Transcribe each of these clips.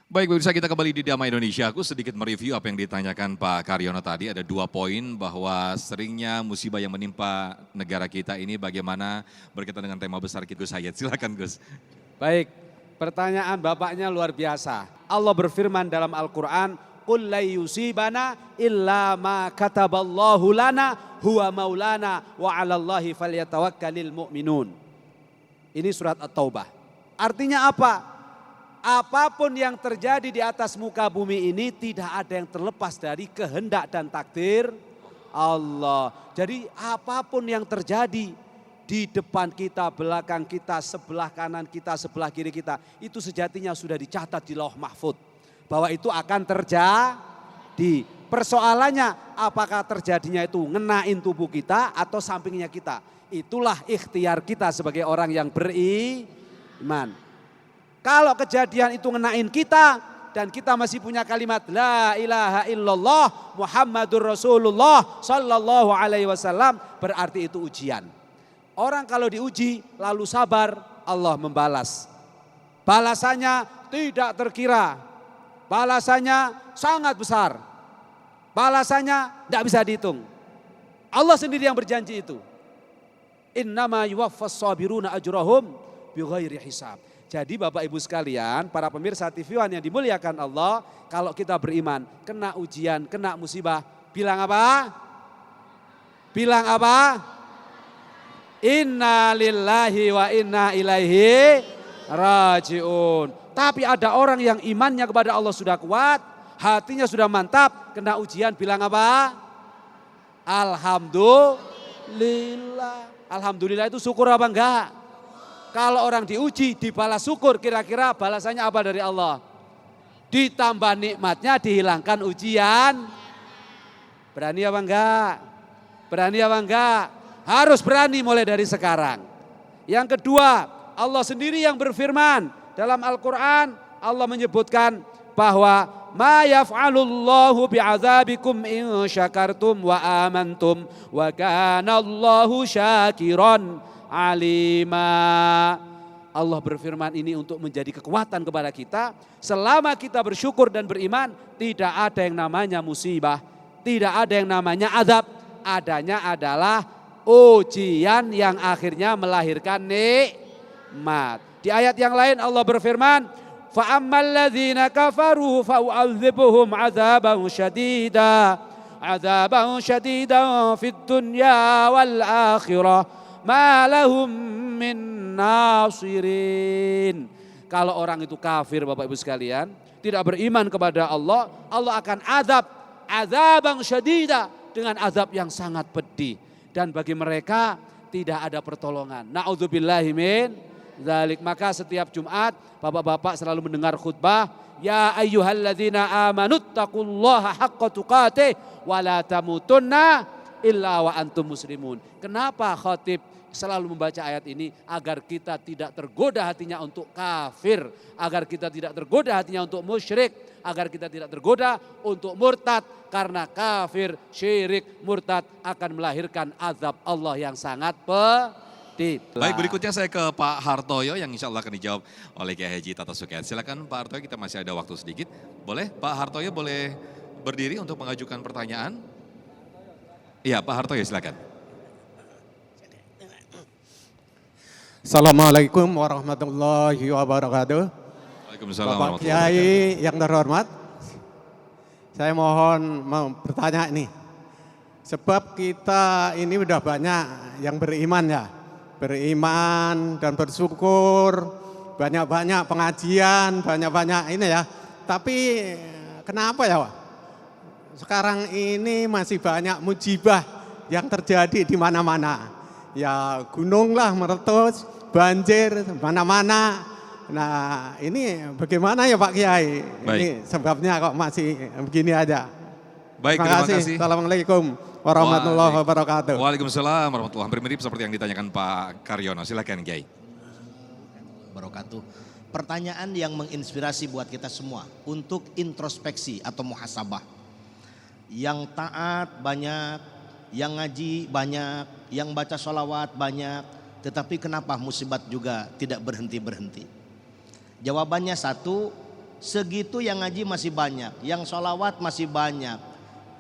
Baik, pemirsa, kita kembali di Damai Indonesia. Aku sedikit mereview apa yang ditanyakan Pak Karyono tadi. Ada 2 poin bahwa seringnya musibah yang menimpa negara kita ini bagaimana berkaitan dengan tema besar kita. Gus Hayat, silakan Gus. Baik, pertanyaan Bapaknya luar biasa. Allah berfirman dalam Al-Quran, "Qul la yusibana illa ma kataballahu lana huwa maulana wa 'alallahi falyatawakkalul mu'minun." Ini surat At-Taubah. Artinya apa? Apapun yang terjadi di atas muka bumi ini tidak ada yang terlepas dari kehendak dan takdir Allah. Jadi apapun yang terjadi di depan kita, belakang kita, sebelah kanan kita, sebelah kiri kita, itu sejatinya sudah dicatat di Lauh Mahfuz bahwa itu akan terjadi. Persoalannya apakah terjadinya itu ngenain tubuh kita atau sampingnya kita. Itulah ikhtiar kita sebagai orang yang beriman. Kalau kejadian itu ngenain kita dan kita masih punya kalimat la ilaha illallah Muhammadur Rasulullah sallallahu alaihi wasallam, berarti itu ujian. Orang kalau diuji lalu sabar, Allah membalas. Balasannya tidak terkira. Balasannya sangat besar. Balasannya tidak bisa dihitung. Allah sendiri yang berjanji itu. Innama yuwaffas sabiruna ajrahum bighairi hisab. Jadi Bapak Ibu sekalian, para pemirsa TV One yang dimuliakan Allah, kalau kita beriman, kena ujian, kena musibah, bilang apa? Bilang apa? Inna lillahi wa inna ilaihi rajiun. Tapi ada orang yang imannya kepada Allah sudah kuat, hatinya sudah mantap, kena ujian bilang apa? Alhamdulillah. Alhamdulillah itu syukur apa enggak? Kalau orang diuji dibalas syukur, kira-kira balasannya apa dari Allah? Ditambah nikmatnya, dihilangkan ujian. Berani apa enggak? Berani apa enggak? Harus berani mulai dari sekarang. Yang kedua, Allah sendiri yang berfirman dalam Al-Quran. Allah menyebutkan bahwa ma yaf'alullahu bi'adzabikum in syakartum wa amantum wa kana Allahu syakiran alima. Allah berfirman ini untuk menjadi kekuatan kepada kita. Selama kita bersyukur dan beriman, tidak ada yang namanya musibah, tidak ada yang namanya azab. Adanya adalah ujian yang akhirnya melahirkan nikmat. Di ayat yang lain Allah berfirman, fa ammal ladzina kafaru fa u'adzibuhum 'adzaban syadidan fid dunya wal akhirah ma lahum min nasirin. Kalau orang itu kafir Bapak Ibu sekalian, tidak beriman kepada Allah, Allah akan azab syadida, dengan azab yang sangat pedih, dan bagi mereka tidak ada pertolongan. Na'udzubillahi min dzalik. Maka setiap Jumat Bapak-bapak selalu mendengar khutbah, ya ayyuhalladzina amanuttaqullaha haqqa tuqatih wa la tamutunna illa wa antum muslimun. Kenapa khatib selalu membaca ayat ini? Agar kita tidak tergoda hatinya untuk kafir, agar kita tidak tergoda hatinya untuk musyrik, agar kita tidak tergoda untuk murtad, karena kafir, syirik, murtad akan melahirkan azab Allah yang sangat pedih. Baik, berikutnya saya ke Pak Hartoyo yang insya Allah akan dijawab oleh Kiai Haji Tata Sukayat. Silakan Pak Hartoyo, kita masih ada waktu sedikit. Boleh Pak Hartoyo boleh berdiri untuk mengajukan pertanyaan? Iya, Pak Hartoyo silakan. Assalamualaikum warahmatullahi wabarakatuh. Waalaikumsalam Bapak warahmatullahi wabarakatuh. Kiai yang terhormat, saya mohon bertanya ini. Sebab kita ini udah banyak yang beriman ya. Beriman dan bersyukur, banyak-banyak pengajian, banyak-banyak ini ya. Tapi kenapa ya Pak? Sekarang ini masih banyak musibah yang terjadi di mana-mana. Ya gunung lah meletus, banjir mana-mana. Nah ini bagaimana ya Pak Kiai? Baik. Ini sebabnya kok masih begini aja. Baik, terima kasih. Assalamualaikum warahmatullahi wabarakatuh. Waalaikumsalam warahmatullahi wabarakatuh. Hampir mirip seperti yang ditanyakan Pak Karyono. Silakan Kiai. Wabarakatuh. Pertanyaan yang menginspirasi buat kita semua untuk introspeksi atau muhasabah. Yang taat banyak, yang ngaji banyak, yang baca sholawat banyak, tetapi kenapa musibat juga tidak berhenti-berhenti? Jawabannya satu, segitu yang ngaji masih banyak, yang sholawat masih banyak,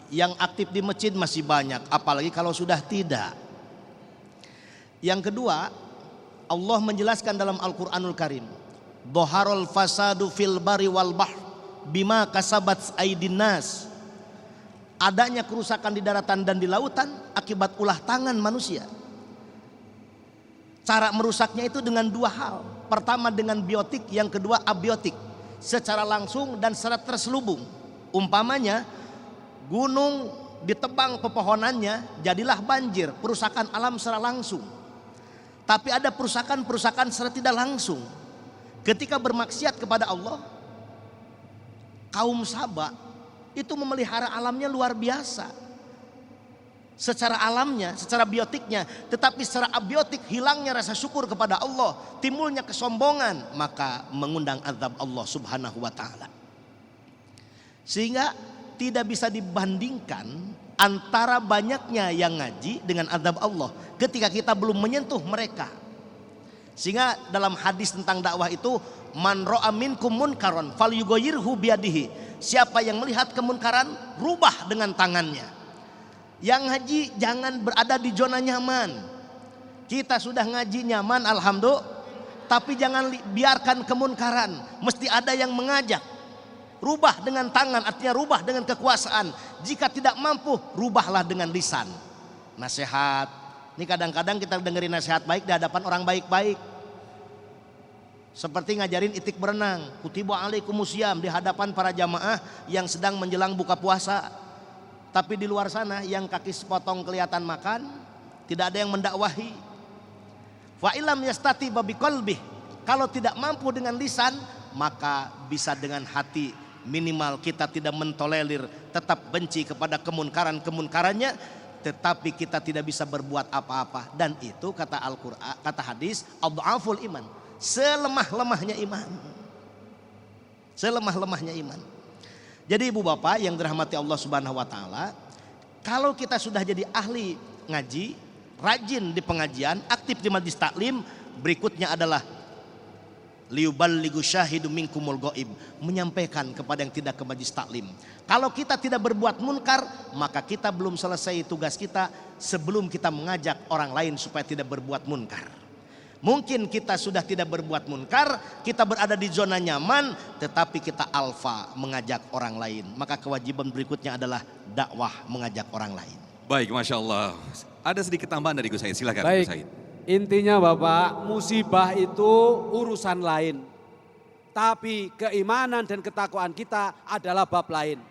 yang aktif di masjid masih banyak, apalagi kalau sudah tidak. Yang kedua, Allah menjelaskan dalam Al-Quranul Karim, Dhaharul fasadu fil bari wal bahr bima kasabat aydin nas. Adanya kerusakan di daratan dan di lautan akibat ulah tangan manusia. Cara merusaknya itu dengan dua hal. Pertama dengan biotik, yang kedua abiotik. Secara langsung dan secara terselubung. Umpamanya gunung ditebang pepohonannya, jadilah banjir, perusakan alam secara langsung. Tapi ada perusakan secara tidak langsung. Ketika bermaksiat kepada Allah, kaum Saba itu memelihara alamnya luar biasa. Secara alamnya, secara biotiknya, tetapi secara abiotik hilangnya rasa syukur kepada Allah, timbulnya kesombongan, maka mengundang azab Allah Subhanahu wa taala. Sehingga tidak bisa dibandingkan antara banyaknya yang ngaji dengan azab Allah ketika kita belum menyentuh mereka. Sehingga dalam hadis tentang dakwah itu, man ra'a minkum munkaran falyughayyirhu biyadihi. Siapa yang melihat kemunkaran, rubah dengan tangannya. Yang ngaji jangan berada di zona nyaman. Kita sudah ngaji nyaman alhamdulillah, tapi jangan biarkan kemunkaran, mesti ada yang mengajak. Rubah dengan tangan, artinya rubah dengan kekuasaan. Jika tidak mampu, rubahlah dengan lisan. Nasihat. Ini kadang-kadang kita dengerin nasihat baik di hadapan orang baik-baik. Seperti ngajarin itik berenang, kutiba alaikumusiyam di hadapan para jamaah yang sedang menjelang buka puasa. Tapi di luar sana yang kaki sepotong kelihatan makan, tidak ada yang mendakwahi. Fa ilam yastati babi qalbih. Kalau tidak mampu dengan lisan, maka bisa dengan hati. Minimal kita tidak mentolerir, tetap benci kepada kemunkarannya, tetapi kita tidak bisa berbuat apa-apa. Dan itu kata Al-Qur'an, kata hadis, adhaful iman, selemah-lemahnya iman. Selemah-lemahnya iman. Jadi ibu bapak yang dirahmati Allah Subhanahu wa taala, kalau kita sudah jadi ahli ngaji, rajin di pengajian, aktif di majlis taklim, berikutnya adalah liuballighu syahidu minkumul ghaib, menyampaikan kepada yang tidak ke majlis taklim. Kalau kita tidak berbuat munkar, maka kita belum selesai tugas kita sebelum kita mengajak orang lain supaya tidak berbuat munkar. Mungkin kita sudah tidak berbuat munkar, kita berada di zona nyaman, tetapi kita alfa mengajak orang lain. Maka kewajiban berikutnya adalah dakwah mengajak orang lain. Baik, Masya Allah. Ada sedikit tambahan dari Gus Said, silakan Baik, Gus Said. intinya Bapak, musibah itu urusan lain. Tapi keimanan dan ketakwaan kita adalah bab lain.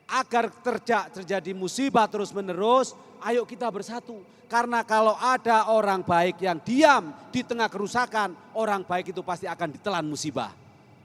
Agar terjadi musibah terus menerus, ayo kita bersatu. Karena kalau ada orang baik yang diam di tengah kerusakan, orang baik itu pasti akan ditelan musibah.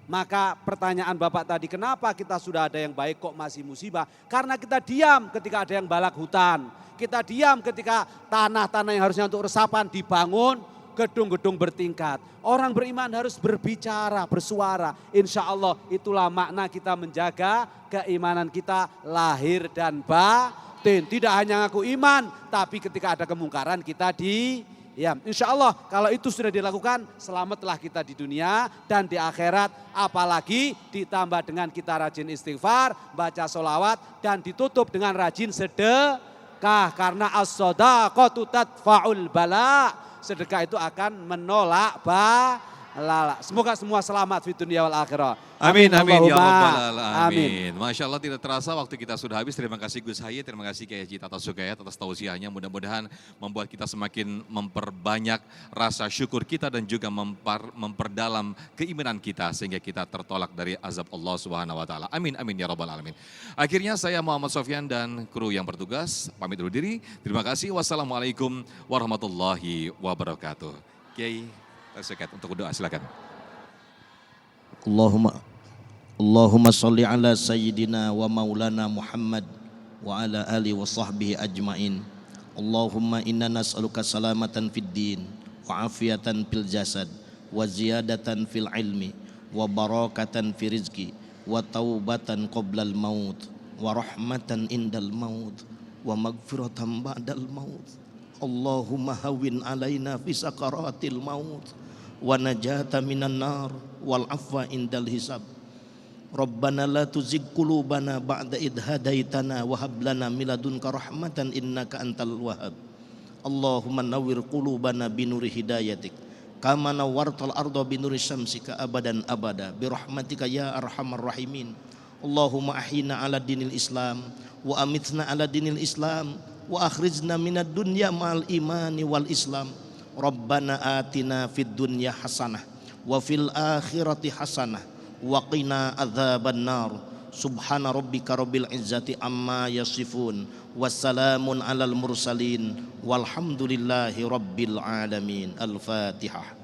Maka pertanyaan Bapak tadi, kenapa kita sudah ada yang baik kok masih musibah? Karena kita diam ketika ada yang balak hutan. Kita diam ketika tanah-tanah yang harusnya untuk resapan dibangun, gedung-gedung bertingkat. Orang beriman harus berbicara, bersuara. Insya Allah itulah makna kita menjaga keimanan kita lahir dan batin. Tidak hanya ngaku iman, tapi ketika ada kemungkaran kita diam. Insya Allah kalau itu sudah dilakukan, selamatlah kita di dunia dan di akhirat. Apalagi ditambah dengan kita rajin istighfar, baca sholawat, dan ditutup dengan rajin sedekah. Karena as-shadaqatu tadfa'ul bala. Sedekah itu akan menolak balala. Semoga semua selamat di dunia wal akhirah. Amin, amin, ya Allahumma Rabbal Alamin. amin. Masya Allah tidak terasa waktu kita sudah habis. Terima kasih Gus Hayy, terima kasih Kiai Haji Tata Sukayat atas tausiahnya. Mudah-mudahan membuat kita semakin memperbanyak rasa syukur kita dan juga memperdalam keimanan kita sehingga kita tertolak dari azab Allah Subhanahu wa taala. Amin, amin, ya Rabbal Alamin. Akhirnya saya Muhammad Sofyan dan kru yang bertugas pamit undur diri. Terima kasih. Wassalamualaikum warahmatullahi wabarakatuh. Kiai Tata Sukayat untuk doa silakan. Allahumma salli ala sayyidina wa maulana Muhammad wa ala alihi wa sahbihi ajmain. Allahumma inna nas'aluka salamatan fid din wa afiatan fil jasad wa ziyadatan fil ilmi wa barakatan fi rizki wa taubatan qoblal maut wa rahmatan indal maut wa magfiratan ba'dal maut. Allahumma hawin alaina fi sakaratil maut wa najata minan nar wal afwa indal hisab Rabbana la tuzigh qulubana ba'da idh hadaitana wa hab lana min ladunka rahmatan innaka antal wahhab. Allahumma nawwir qulubana binuri hidayatik kama nawwartal arda binuri syamsika abadan abada bi rahmatika ya arhamar rahimin. Allahumma ahyina ala dinil Islam wa amitna ala dinil Islam wa akhrijna minad dunya ma'al imani wal Islam. Rabbana atina fid dunya hasanah wa fil akhirati hasanah wa qina adzaban nar. Subhana rabbika rabbil izzati amma yasifun wassalamun alal mursalin walhamdulillahi rabbil alamin. Al-Fatihah.